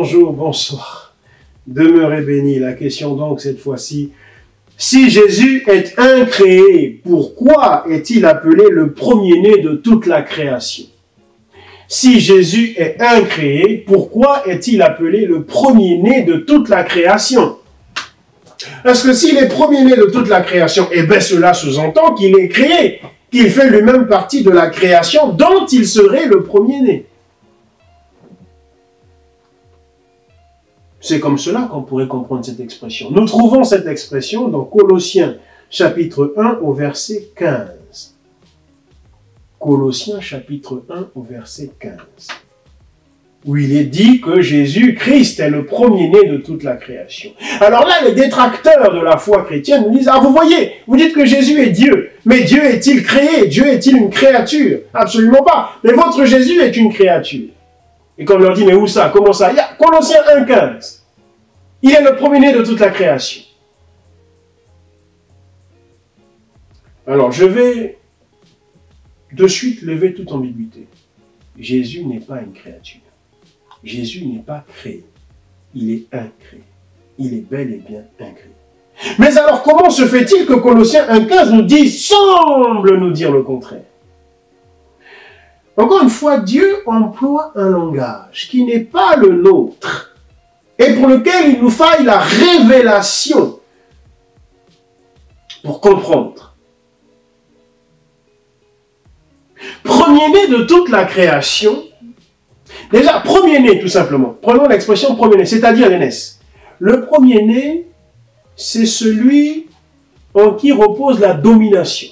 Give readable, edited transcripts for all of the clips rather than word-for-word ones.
bonjour, bonsoir. Demeurez bénis. La question donc cette fois-ci, si Jésus est incréé, pourquoi est-il appelé le premier-né de toute la création? Si Jésus est incréé, pourquoi est-il appelé le premier-né de toute la création? Parce que s'il est premier-né de toute la création, eh bien cela sous-entend qu'il est créé, qu'il fait lui-même partie de la création dont il serait le premier-né. C'est comme cela qu'on pourrait comprendre cette expression. Nous trouvons cette expression dans Colossiens chapitre 1 au verset 15. Colossiens chapitre 1 au verset 15. Où il est dit que Jésus-Christ est le premier-né de toute la création. Alors là, les détracteurs de la foi chrétienne nous disent, ah vous voyez, vous dites que Jésus est Dieu, mais Dieu est-il créé? Dieu est-il une créature? Absolument pas. Mais votre Jésus est une créature. Et quand on leur dit, mais où ça? Comment ça? Il y a Colossiens 1,15. Il est le premier-né de toute la création. Alors, je vais de suite lever toute ambiguïté. Jésus n'est pas une créature. Jésus n'est pas créé. Il est incréé. Il est bel et bien incréé. Mais alors, comment se fait-il que Colossiens 1,15 nous dit, semble nous dire le contraire? Encore une fois, Dieu emploie un langage qui n'est pas le nôtre et pour lequel il nous faille la révélation pour comprendre. Premier-né de toute la création, déjà, premier-né tout simplement, prenons l'expression premier-né, c'est-à-dire l'aînesse. Le premier-né, c'est celui en qui repose la domination.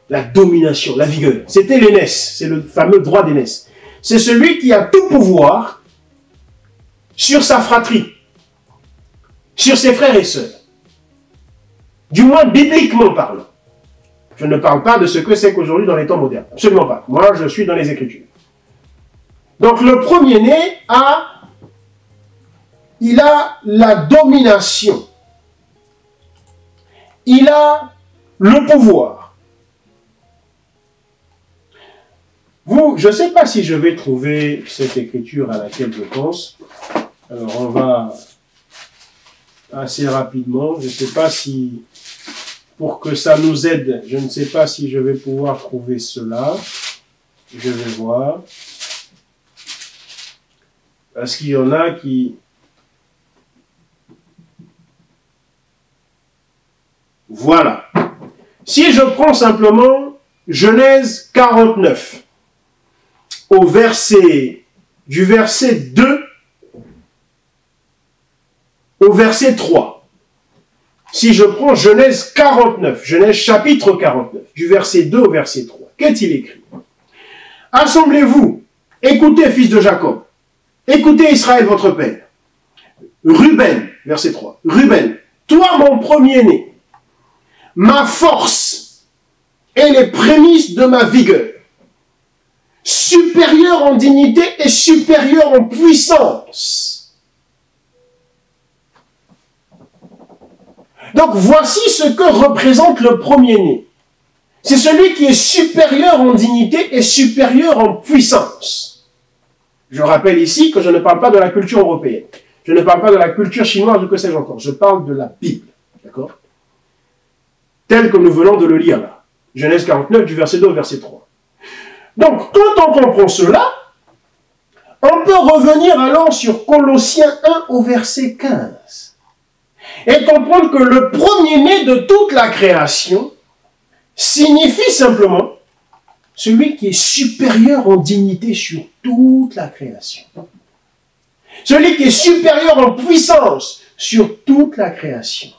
La domination, la vigueur. C'était l'aînesse, c'est le fameux droit d'aînesse. C'est celui qui a tout pouvoir sur sa fratrie, sur ses frères et sœurs. Du moins bibliquement parlant. Je ne parle pas de ce que c'est qu'aujourd'hui dans les temps modernes. Absolument pas. Moi, je suis dans les Écritures. Donc le premier-né il a la domination. Il a le pouvoir. Je ne sais pas si je vais trouver cette écriture à laquelle je pense. Alors, on va assez rapidement. Je ne sais pas si, pour que ça nous aide, je ne sais pas si je vais pouvoir trouver cela. Je vais voir. Parce qu'il y en a qui... Voilà. Si je prends simplement Genèse 49, du verset 2 au verset 3. Si je prends Genèse 49, Genèse chapitre 49, du verset 2 au verset 3, qu'est-il écrit? Assemblez-vous, écoutez, fils de Jacob, écoutez Israël, votre père. Ruben, verset 3, Ruben, toi mon premier-né, ma force et les prémices de ma vigueur, supérieur en dignité et supérieur en puissance. Donc voici ce que représente le premier-né. C'est celui qui est supérieur en dignité et supérieur en puissance. Je rappelle ici que je ne parle pas de la culture européenne. Je ne parle pas de la culture chinoise ou que sais-je encore. Je parle de la Bible. D'accord? Tel que nous venons de le lire là. Genèse 49 du verset 2 au verset 3. Donc, quand on comprend cela, on peut revenir alors sur Colossiens 1 au verset 15 et comprendre que le premier-né de toute la création signifie simplement celui qui est supérieur en dignité sur toute la création. Celui qui est supérieur en puissance sur toute la création.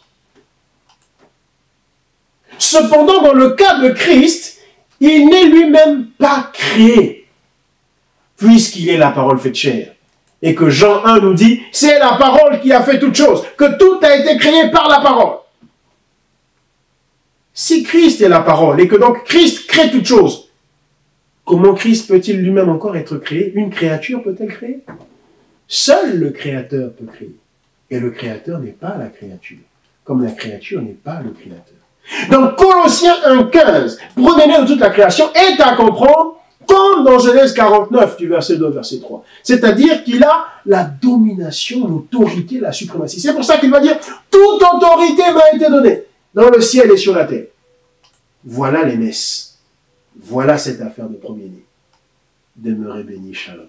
Cependant, dans le cas de Christ, il n'est lui-même pas créé, puisqu'il est la parole faite chair. Et que Jean 1 nous dit, c'est la parole qui a fait toute chose, que tout a été créé par la parole. Si Christ est la parole, et que donc Christ crée toute chose, comment Christ peut-il lui-même encore être créé? Une créature peut-elle créer? Seul le Créateur peut créer. Et le Créateur n'est pas la créature, comme la créature n'est pas le Créateur. Donc Colossiens 1,15, premier-né de toute la création, est à comprendre comme dans Genèse 49, du verset 2 au verset 3. C'est-à-dire qu'il a la domination, l'autorité, la suprématie. C'est pour ça qu'il va dire, toute autorité m'a été donnée, dans le ciel et sur la terre. Voilà les messes. Voilà cette affaire de premier-né. Demeurez bénis, shalom.